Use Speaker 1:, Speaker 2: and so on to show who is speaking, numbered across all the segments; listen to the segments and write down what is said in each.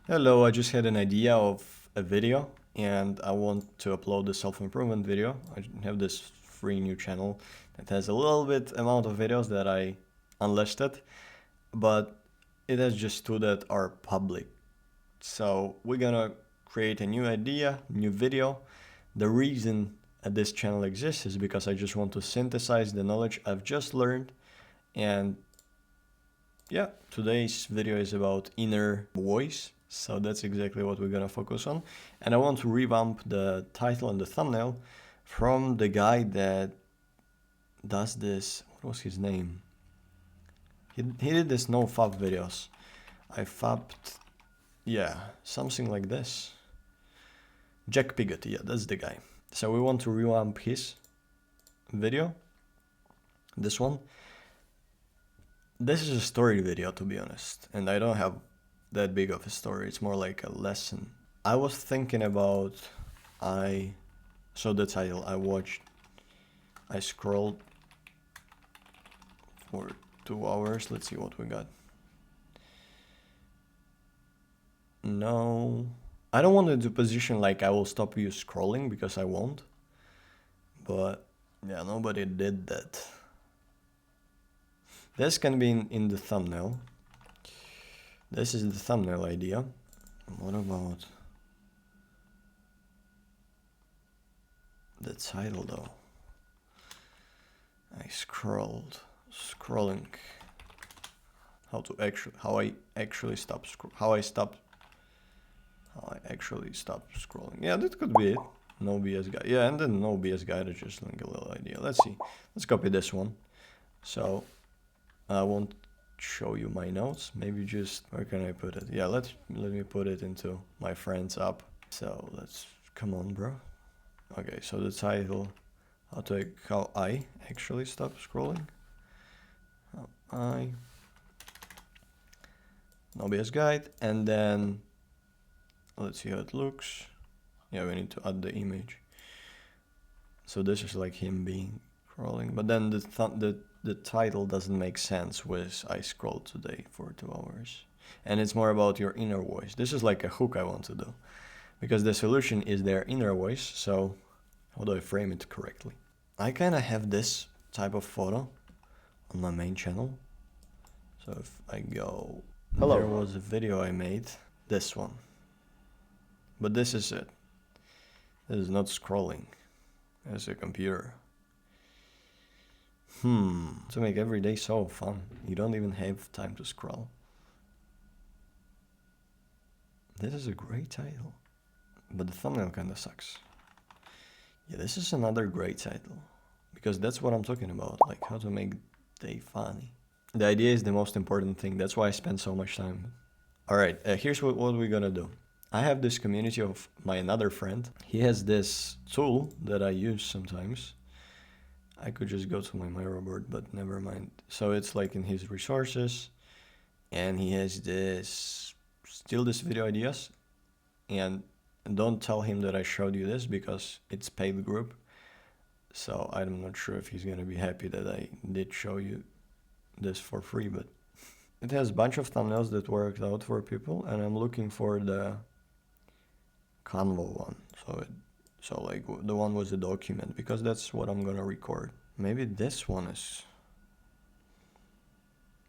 Speaker 1: Hello, I just had an idea of a video and I want to upload the self-improvement video. I have this free new channel that has a little bit amount of videos that I unlisted, but it has just two that are public. So we're gonna create a new idea, new video. The reason this channel exists is because I just want to synthesize the knowledge I've just learned. And yeah, today's video is about inner voice. So that's exactly what we're gonna focus on. And I want to revamp the title and the thumbnail from the guy that does this. What was his name? He did this no fab videos. I fabbed, yeah, something like this. Jack Piggott, yeah, that's the guy. So we want to revamp his video. This one. This is a story video, to be honest, and I don't have that big of a story. It's more like a lesson. I was thinking about so the title I scrolled for 2 hours. Let's see what we got. No, I don't want to do position like I will stop you scrolling because I won't. But yeah, nobody did that. This can be in the thumbnail. This is the thumbnail idea. What about the title though? I scrolling. How I actually stop scrolling. Yeah, that could be it. No BS guide. Yeah, and then no BS guide is just like a little idea. Let's see. Let's copy this one. So I won't show you my notes. Maybe just where can I put it? Yeah, let me put it into my friends app. So let's come on, bro. Okay, so the title, how I actually stop scrolling. No BS guide, and then let's see how it looks. Yeah, we need to add the image. So this is like him being scrolling, but then the title doesn't make sense with I scrolled today for 2 hours. And it's more about your inner voice. This is like a hook I want to do, because the solution is their inner voice. So how do I frame it correctly? I kind of have this type of photo on my main channel. So if I go, hello, there was a video I made, this one. But this is it. This is not scrolling as a computer. To make every day so fun. You don't even have time to scroll. This is a great title. But the thumbnail kinda sucks. Yeah, this is another great title. Because that's what I'm talking about. Like how to make day funny. The idea is the most important thing. That's why I spend so much time. Alright, here's what we're gonna do. I have this community of my another friend. He has this tool that I use sometimes. I could just go to my Miro board, but never mind. So it's like in his resources, and he has steal this video ideas, and don't tell him that I showed you this because it's paid group. So I'm not sure if he's gonna be happy that I did show you this for free, but it has a bunch of thumbnails that worked out for people, and I'm looking for the Canva one. So like the one with the document, because that's what I'm gonna record. Maybe this one is,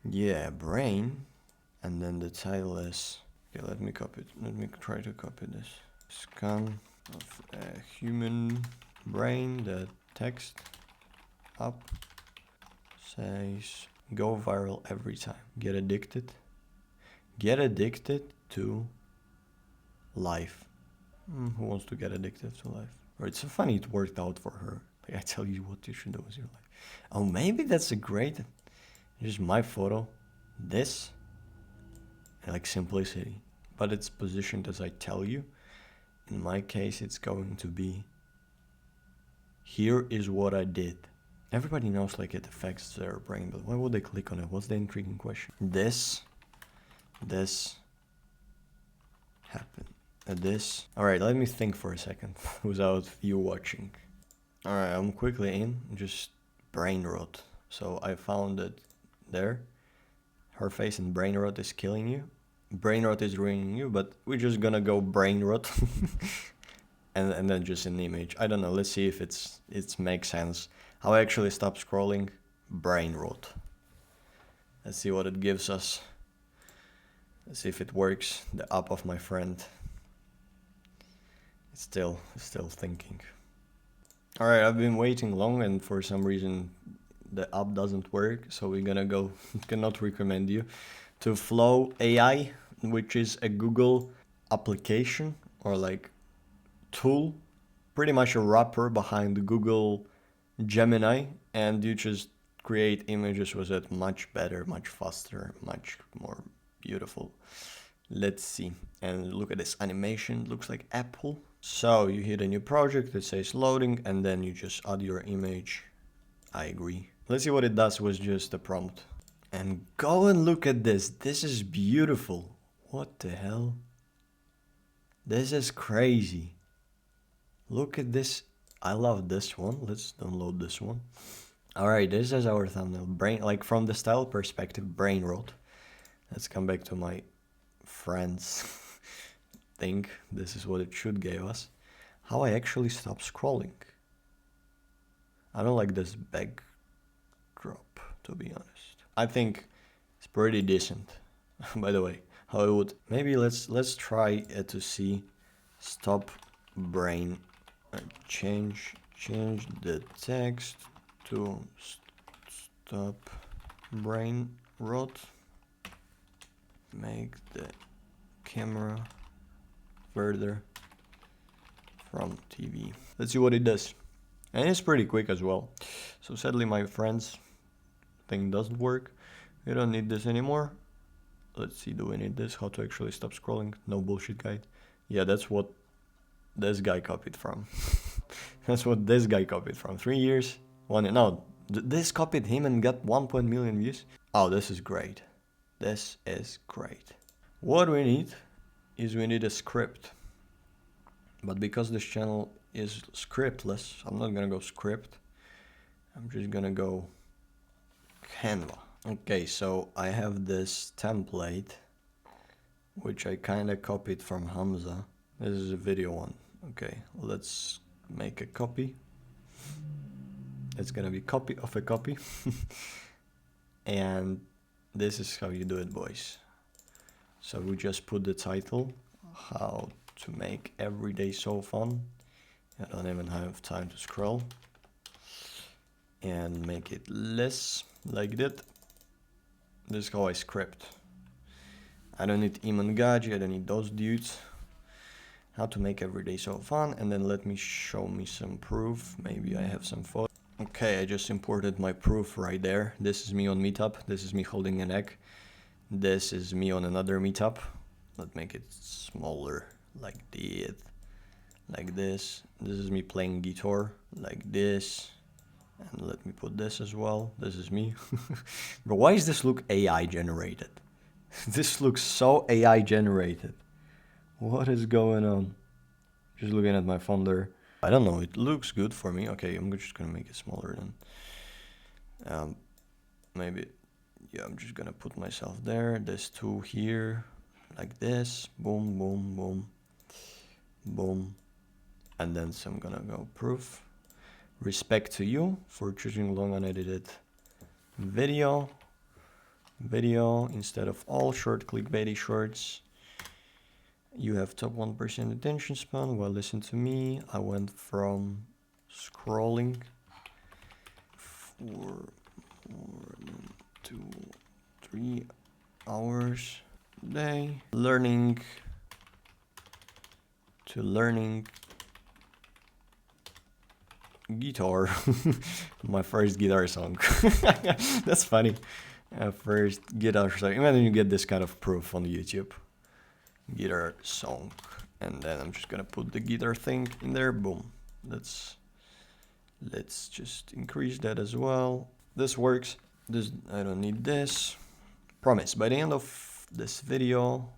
Speaker 1: yeah, brain, and then the title is, okay, let me copy it. Let me try to copy this. Scan of a human brain. The text up says go viral every time. Get addicted to life. Who wants to get addicted to life? Or it's so funny it worked out for her. Like I tell you what you should do with your life. Oh, maybe that's a great, just my photo, this, and like simplicity. But it's positioned as I tell you. In my case, it's going to be, here is what I did. Everybody knows like it affects their brain, but why would they click on it? What's the intriguing question? This happened. This. Alright, let me think for a second without you watching. Alright, I'm quickly in, just brain rot. So I found it there. Her face and brain rot is killing you. brain rot is ruining you, but we're just gonna go brain rot. and then just an image. I don't know, let's see if it makes sense. How I actually stop scrolling, brain rot. Let's see what it gives us. Let's see if it works. The app of my friend. It's still thinking. Alright, I've been waiting long and for some reason the app doesn't work, so we're gonna go, cannot recommend you, to Flow AI, which is a Google application or like tool, pretty much a wrapper behind the Google Gemini, and you just create images with it much better, much faster, much more beautiful. Let's see. And look at this animation, looks like Apple. So you hit a new project, it says loading, and then you just add your image. I agree. Let's see what it does with just the prompt. And go and look at this. This is beautiful. What the hell? This is crazy. Look at this. I love this one. Let's download this one. Alright, this is our thumbnail. Brain, like from the style perspective, brain rot. Let's come back to my friends thing. This is what it should give us. How I actually stop scrolling. I don't like this backdrop, to be honest. I think it's pretty decent. By the way, how I would maybe let's try to see stop brain. Change the text to stop brain rot. Make the camera further from TV. Let's see what it does. And it's pretty quick as well. So sadly my friend's thing doesn't work. We don't need this anymore. Let's see, do we need this? How to actually stop scrolling? No bullshit guide. Yeah, that's what this guy copied from. That's what this guy copied from. 3 years, this copied him and got 1 million views. Oh, this is great. This is great. What we need is we need a script. But because this channel is scriptless, I'm not gonna go script. I'm just gonna go Canva. Okay, so I have this template, which I kinda copied from Hamza. This is a video one. Okay, let's make a copy. It's gonna be copy of a copy. And this is how you do it, boys. So we just put the title, how to make every day so fun. I don't even have time to scroll. And make it less like that. This is how I script. I don't need Iman Gaji, I don't need those dudes. How to make every day so fun, and then let me show me some proof. Maybe I have some photo. Okay, I just imported my proof right there. This is me on Meetup. This is me holding an egg. This is me on another Meetup. Let's make it smaller, like this. Like this. This is me playing guitar, like this. And let me put this as well. This is me. But why does this look AI generated? This looks so AI generated. What is going on? Just looking at my phone there. I don't know, it looks good for me. Okay, I'm just gonna make it smaller then. Maybe, yeah, I'm just gonna put myself there. There's two here, like this. Boom, boom, boom, boom. And then so I'm gonna go proof. Respect to you for choosing long unedited video instead of all short clickbaity shorts. You have top 1% attention span. Well, listen to me. I went from scrolling for more than 2-3 hours a day, learning to learning guitar. My first guitar song. That's funny. First guitar song. Imagine you get this kind of proof on YouTube. Guitar song, and then I'm just gonna put the guitar thing in there. Boom. Let's just increase that as well. This works. This, I don't need this. Promise, by the end of this video,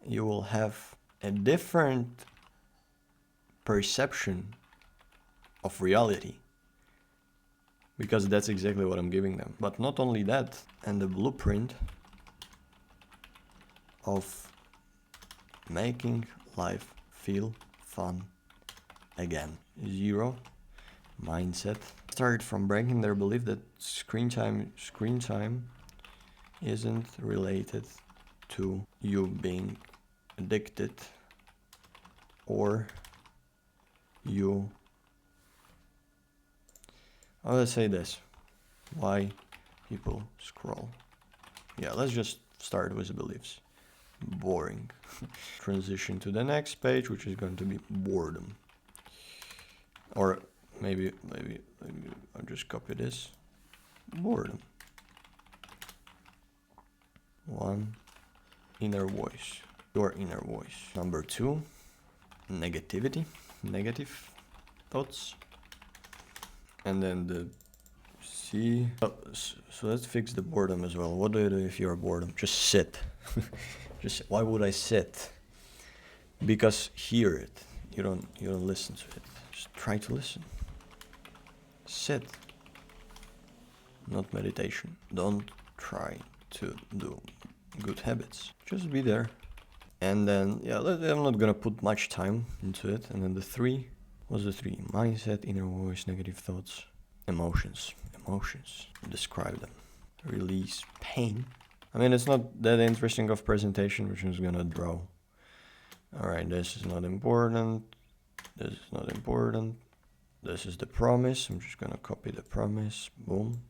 Speaker 1: you will have a different perception of reality. because that's exactly what I'm giving them. But not only that, and the blueprint of making life feel fun again. 0 mindset. Start from breaking their belief that screen time isn't related to you being addicted or you. Let's say this. Why people scroll. Yeah, let's just start with the beliefs. Boring. Transition to the next page, which is going to be boredom. Or maybe I'll just copy this. Boredom. 1. Inner voice. Your inner voice. Number 2. Negativity. Negative thoughts. And then the C. So let's fix the boredom as well. What do you do if you're bored? Just sit. Just why would I sit? Because hear it. You don't listen to it. Just try to listen. Sit. Not meditation. Don't try to do good habits. Just be there. And then yeah, I'm not gonna put much time into it. And then the 3. What's the 3? Mindset, inner voice, negative thoughts, emotions. Emotions. Describe them. Release pain. I mean, it's not that interesting of presentation, which is gonna draw. Alright, this is not important. This is not important. This is the promise. I'm just gonna copy the promise. Boom.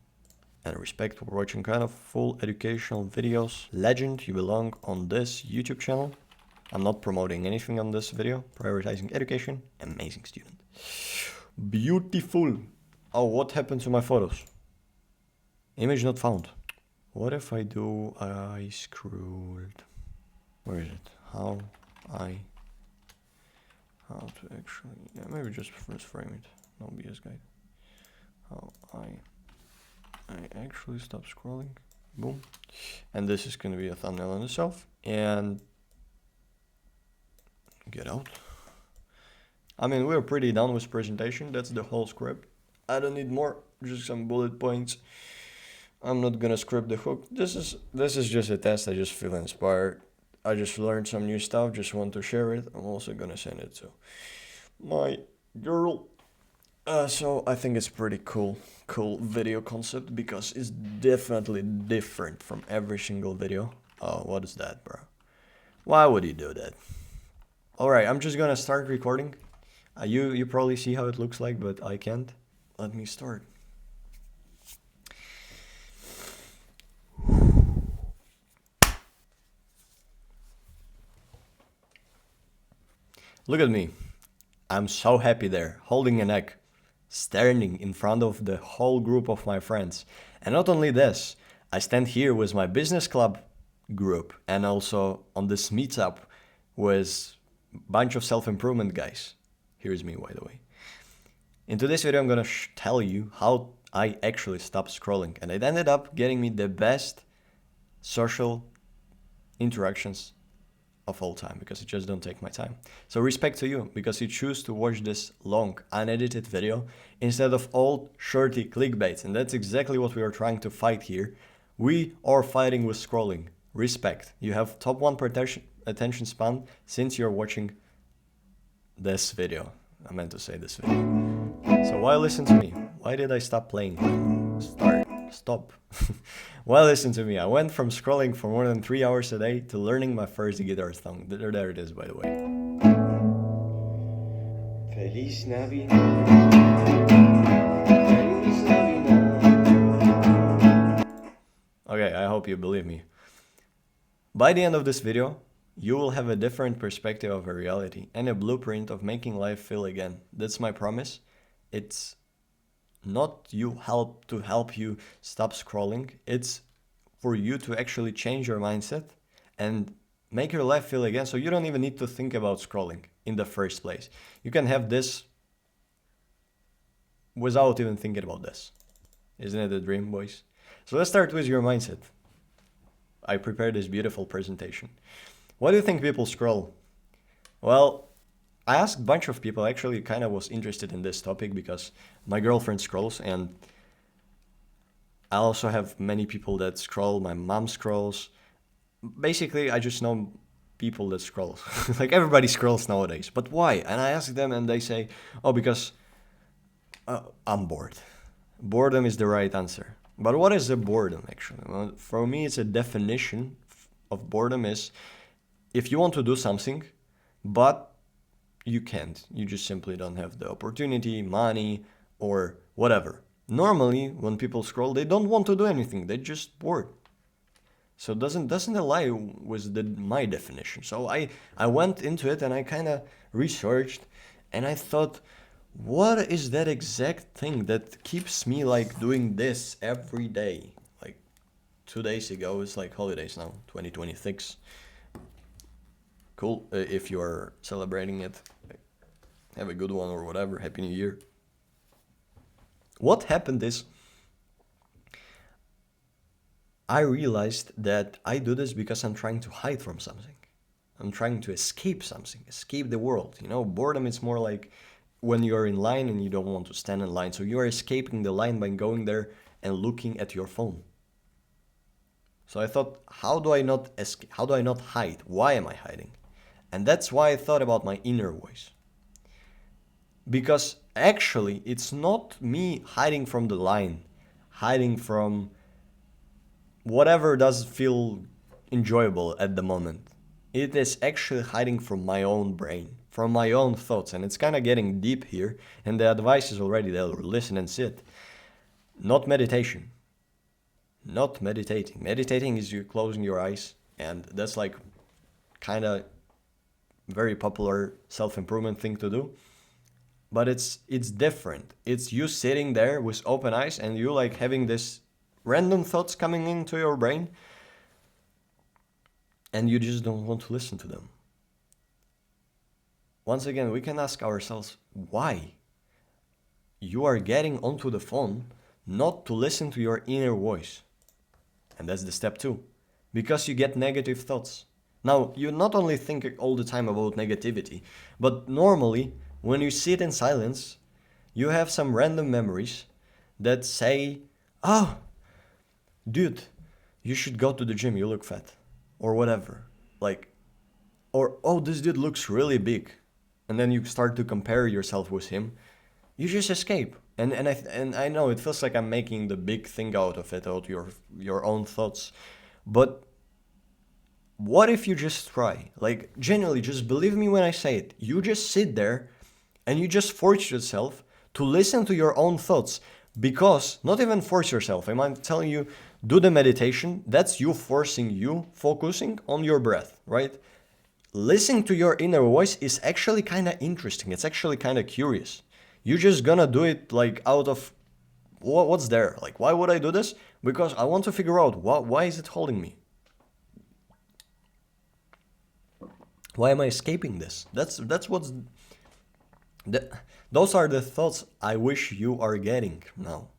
Speaker 1: And respect for watching kind of full educational videos. Legend, you belong on this YouTube channel. I'm not promoting anything on this video. Prioritizing education. Amazing student. Beautiful. Oh, what happened to my photos? Image not found. What if I do I scrolled? Where is it? How to actually, yeah, maybe just first frame it. No BS guide. How I actually stop scrolling. Boom. And this is gonna be a thumbnail in itself. And get out. I mean, we're pretty done with presentation. That's the whole script. I don't need more, just some bullet points. I'm not gonna script the hook. This is just a test. I just feel inspired. I just learned some new stuff, just want to share it. I'm also gonna send it to my girl. So I think it's pretty cool video concept because it's definitely different from every single video. Oh, what is that, bro? Why would you do that? Alright, I'm just gonna start recording. You probably see how it looks like, but I can't. Let me start. Look at me. I'm so happy there, holding an egg, standing in front of the whole group of my friends. And not only this, I stand here with my business club group and also on this meetup with a bunch of self-improvement guys. Here's me, by the way. In today's video, I'm gonna tell you how I actually stopped scrolling, and it ended up getting me the best social interactions of all time because it just don't take my time. So respect to you because you choose to watch this long unedited video instead of old shorty clickbait, and that's exactly what we are trying to fight here. We are fighting with scrolling. Respect. You have top 1 attention span since you're watching this video. I meant to say this video. So why listen to me? Why did I stop playing? Stop. Well, listen to me. I went from scrolling for more than 3 hours a day to learning my first guitar song. There it is, by the way. Feliz Navidad. Feliz Navidad. Okay, I hope you believe me. By the end of this video, you will have a different perspective of a reality and a blueprint of making life feel again. That's my promise. It's not to help you stop scrolling. It's for you to actually change your mindset and make your life feel again. So you don't even need to think about scrolling in the first place. You can have this without even thinking about this. Isn't it a dream, boys? So let's start with your mindset. I prepared this beautiful presentation. Why do you think people scroll? Well, I asked a bunch of people. Actually kind of was interested in this topic because my girlfriend scrolls, and I also have many people that scroll. My mom scrolls. Basically, I just know people that scroll. Like everybody scrolls nowadays. But why? And I ask them and they say, oh, because I'm bored. Boredom is the right answer. But what is the boredom actually? Well, for me, it's a definition of boredom is if you want to do something, but you can't. You just simply don't have the opportunity, money, or whatever. Normally, when people scroll, they don't want to do anything. They're just bored. So doesn't align with my definition. So I went into it and I kind of researched, and I thought, what is that exact thing that keeps me like doing this every day? Like 2 days ago, it's like holidays now, 2026. Cool. If you're celebrating it, have a good one or whatever. Happy New Year. What happened is I realized that I do this because I'm trying to hide from something. I'm trying to escape something, escape the world. You know, boredom is more like when you're in line and you don't want to stand in line. So you're escaping the line by going there and looking at your phone. So I thought, how do I not escape? How do I not hide? Why am I hiding? And that's why I thought about my inner voice. Because actually, it's not me hiding from the line, hiding from whatever does feel enjoyable at the moment. It is actually hiding from my own brain, from my own thoughts. And it's kind of getting deep here. And the advice is already there. Listen and sit. Not meditation. Not meditating. Meditating is you closing your eyes. And that's like kind of very popular self-improvement thing to do. But it's different. It's you sitting there with open eyes and you like having this random thoughts coming into your brain and you just don't want to listen to them. Once again, we can ask ourselves why you are getting onto the phone not to listen to your inner voice. And that's the step 2. Because you get negative thoughts. Now, you not only think all the time about negativity, but normally when you sit in silence, you have some random memories that say, oh, dude, you should go to the gym, you look fat. Or whatever. Like, or, oh, this dude looks really big. And then you start to compare yourself with him. You just escape. And I know it feels like I'm making the big thing out of it, out your own thoughts. But what if you just try? Like, genuinely, just believe me when I say it. You just sit there and you just force yourself to listen to your own thoughts. Because, not even force yourself, I'm telling you, do the meditation. That's you forcing you, focusing on your breath, right? Listening to your inner voice is actually kind of interesting. It's actually kind of curious. You're just gonna do it like out of, what's there? Like, why would I do this? Because I want to figure out, why is it holding me? Why am I escaping this? That's what's... Those are the thoughts I wish you are getting now.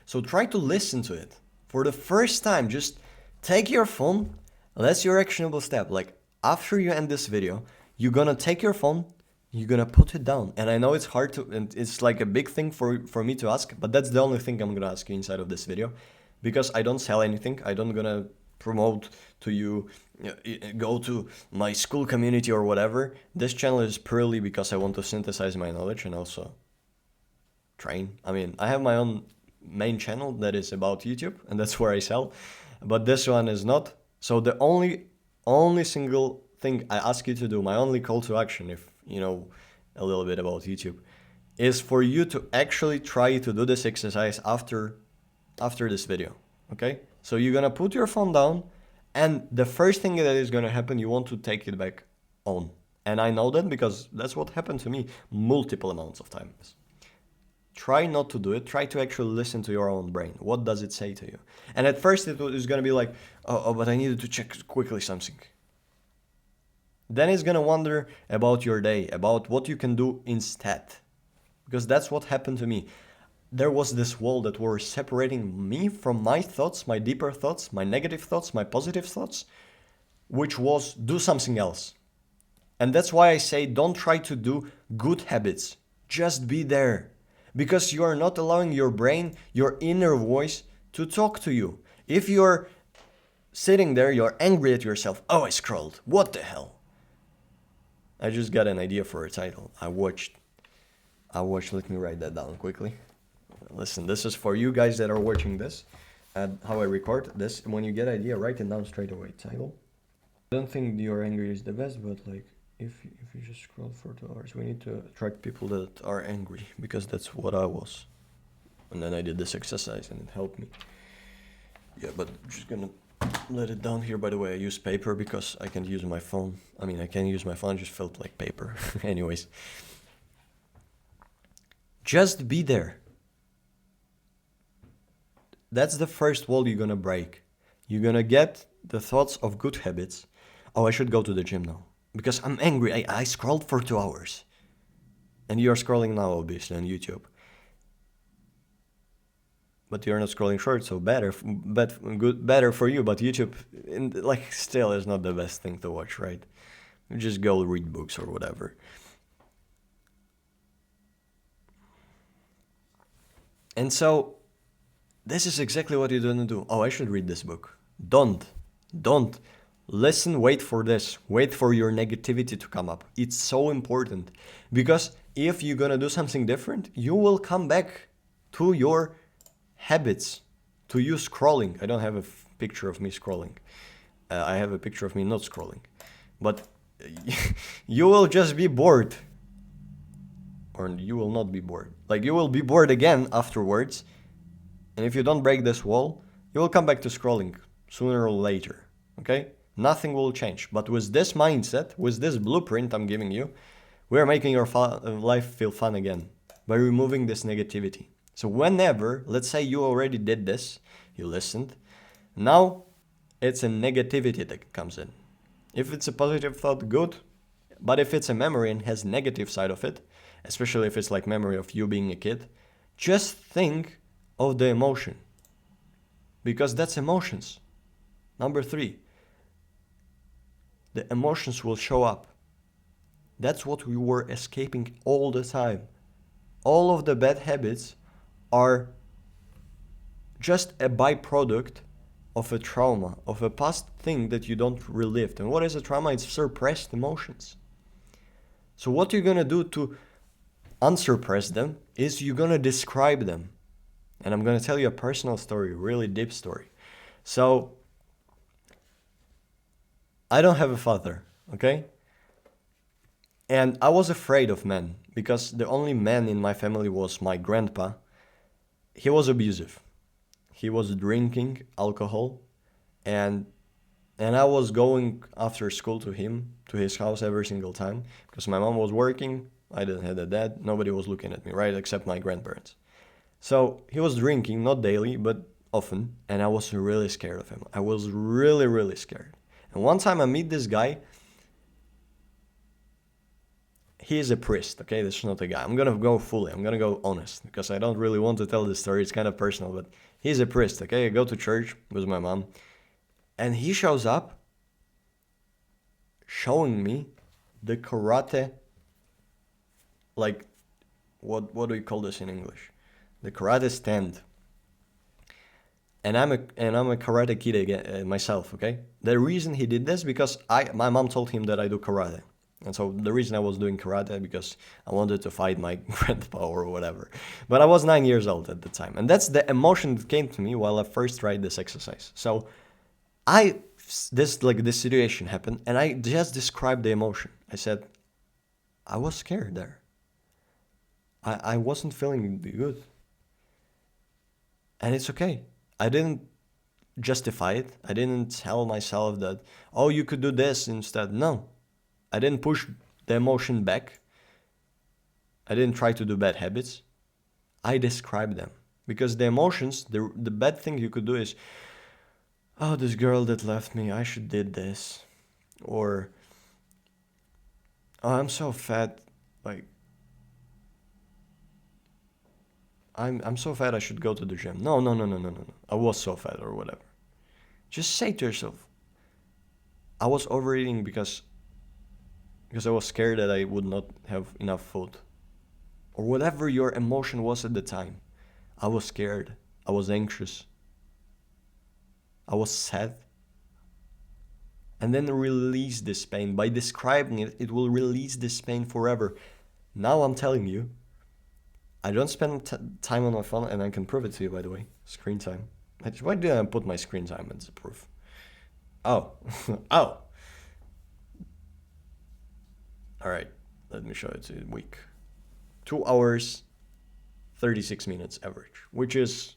Speaker 1: So try to listen to it. For the first time, just take your phone. That's your actionable step. Like, after you end this video, you're gonna take your phone, you're gonna put it down. And I know it's hard to, and it's like a big thing for me to ask, but that's the only thing I'm gonna ask you inside of this video. Because I don't sell anything. I don't gonna promote to you, go to my school community or whatever. This channel is purely because I want to synthesize my knowledge and also train. I mean, I have my own main channel that is about YouTube and that's where I sell, but this one is not. So the only single thing I ask you to do, my only call to action, if you know a little bit about YouTube, is for you to actually try to do this exercise after this video. Okay? So you're gonna put your phone down, and the first thing that is gonna happen, you want to take it back on. And I know that because that's what happened to me multiple amounts of times. Try not to do it. Try to actually listen to your own brain. What does it say to you? And at first it is gonna be like, oh, but I needed to check quickly something. Then it's gonna wonder about your day, about what you can do instead. Because that's what happened to me. There was this wall that was separating me from my thoughts, my deeper thoughts, my negative thoughts, my positive thoughts, which was do something else. And that's why I say don't try to do good habits. Just be there. because you are not allowing your brain, your inner voice, to talk to you. If you're sitting there, you're angry at yourself. Oh, I scrolled. What the hell? I just got an idea for a title. I watched, let me write that down quickly. Listen, this is for you guys that are watching this. And how I record this. When you get idea, write it down straight away. Title. I don't think You're Angry is the best, but like, if you just scroll for 2 hours, we need to attract people that are angry, because that's what I was. And then I did this exercise and it helped me. Yeah, but I'm just gonna let it down here. By the way, I use paper because I can't use my phone. I mean, I can use my phone, just felt like paper. Anyways. Just be there. That's the first wall you're gonna break. You're gonna get the thoughts of good habits. Oh, I should go to the gym now because I'm angry. I scrolled for 2 hours. And you're scrolling now, obviously, on YouTube. But you're not scrolling short, so better for you. But YouTube, still is not the best thing to watch, right? You just go read books or whatever. And so, this is exactly what you're gonna do. Oh, I should read this book. Don't. Listen, wait for this. Wait for your negativity to come up. It's so important. Because if you're gonna do something different, you will come back to your habits, to you scrolling. I don't have a picture of me scrolling. I have a picture of me not scrolling. But you will just be bored. Or you will not be bored. Like, you will be bored again afterwards. And if you don't break this wall, you will come back to scrolling sooner or later. Okay? Nothing will change. But with this mindset, with this blueprint I'm giving you, we are making your life feel fun again by removing this negativity. So whenever, let's say you already did this, you listened, now it's a negativity that comes in. If it's a positive thought, good. But if it's a memory and has negative side of it, especially if it's like memory of you being a kid, just think of the emotion. Because that's emotions. Number 3. The emotions will show up. That's what we were escaping all the time. All of the bad habits are just a byproduct of a trauma, of a past thing that you don't relive. And what is a trauma? It's suppressed emotions. So what you're gonna do to unsuppress them is you're gonna describe them. And I'm gonna tell you a personal story, really deep story. So, I don't have a father, okay? And I was afraid of men because the only man in my family was my grandpa. He was abusive. He was drinking alcohol, and I was going after school to his house every single time because my mom was working. I didn't have a dad. Nobody was looking at me, right? Except my grandparents. So he was drinking, not daily, but often, and I was really scared of him. I was really, really scared. And one time I meet this guy. He is a priest, okay? This is not a guy. I'm gonna go fully. I'm gonna go honest because I don't really want to tell this story. It's kind of personal, but he's a priest, okay? I go to church with my mom, and he shows up showing me the karate, like, what do you call this in English? The karate stand. And I'm a karate kid again, myself, okay? The reason he did this because my mom told him that I do karate. And so the reason I was doing karate because I wanted to fight my grandpa or whatever. But I was 9 years old at the time. And that's the emotion that came to me while I first tried this exercise. So this situation happened and I just described the emotion. I said, I was scared there. I wasn't feeling good. And it's okay. I didn't justify it. I didn't tell myself that, oh, you could do this instead. No. I didn't push the emotion back. I didn't try to do bad habits. I described them. Because the emotions, the bad thing you could do is, oh, this girl that left me, I should did this. Or, oh, I'm so fat, like, I'm so fat I should go to the gym. No. I was so fat or whatever. Just say to yourself, I was overeating because I was scared that I would not have enough food. or whatever your emotion was at the time. I was scared, I was anxious, I was sad. And then release this pain. By describing it, it will release this pain forever. Now I'm telling you, I don't spend time on my phone, and I can prove it to you, by the way. Screen time. Why did I put my screen time as a proof? Oh, oh. All right, let me show it to you. Week. 2 hours, 36 minutes average, which is,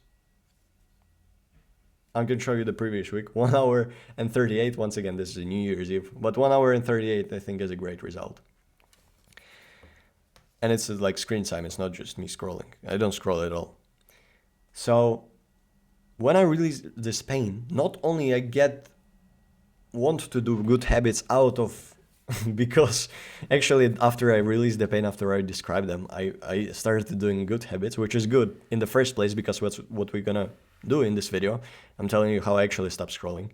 Speaker 1: I can show you the previous week, 1 hour and 38. Once again, this is a New Year's Eve, but 1 hour and 38, I think, is a great result. And it's like screen time, it's not just me scrolling. I don't scroll at all. So when I release this pain, not only I want to do good habits out of, because actually after I released the pain, after I described them, I started doing good habits, which is good in the first place, because what we're gonna do in this video. I'm telling you how I actually stopped scrolling.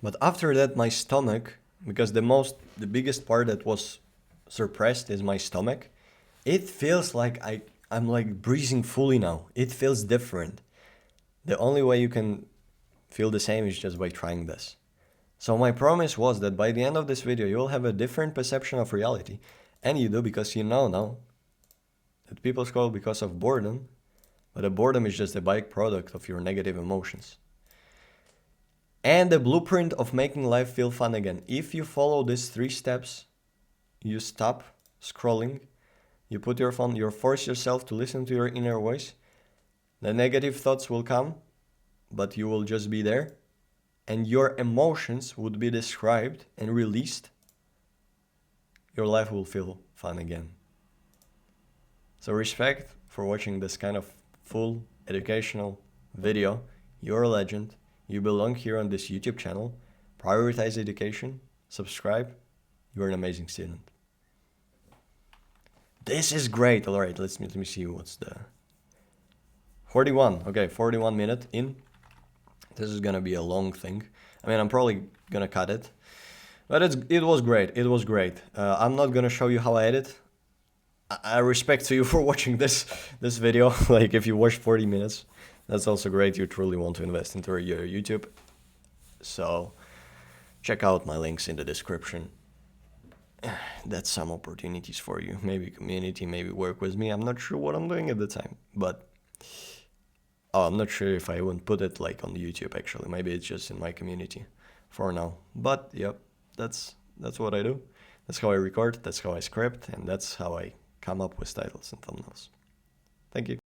Speaker 1: But after that, my stomach, because the biggest part that was suppressed is my stomach, it feels like I'm like breathing fully now. It feels different. The only way you can feel the same is just by trying this. So my promise was that by the end of this video, you'll have a different perception of reality. And you do, because you know now that people scroll because of boredom, but the boredom is just a byproduct of your negative emotions. And the blueprint of making life feel fun again. If you follow these 3 steps, you stop scrolling, you put your phone, you force yourself to listen to your inner voice. The negative thoughts will come, but you will just be there, and your emotions would be described and released. Your life will feel fun again. So respect for watching this kind of full educational video. You're a legend. You belong here on this YouTube channel. Prioritize education. Subscribe. You're an amazing student. This is great. All right, let me see what's the 41. Okay, 41 minute in. This is gonna be a long thing. I mean, I'm probably gonna cut it, but it was great. It was great. I'm not gonna show you how I edit. I respect to you for watching this video. Like, if you watched 40 minutes, that's also great. You truly want to invest into your YouTube. So check out my links in the description. That's some opportunities for you. Maybe community, maybe work with me. I'm not sure what I'm doing at the time, but I'm not sure if I would put it like on YouTube actually. Maybe it's just in my community for now. But yep, that's what I do. That's how I record, that's how I script, and that's how I come up with titles and thumbnails. Thank you.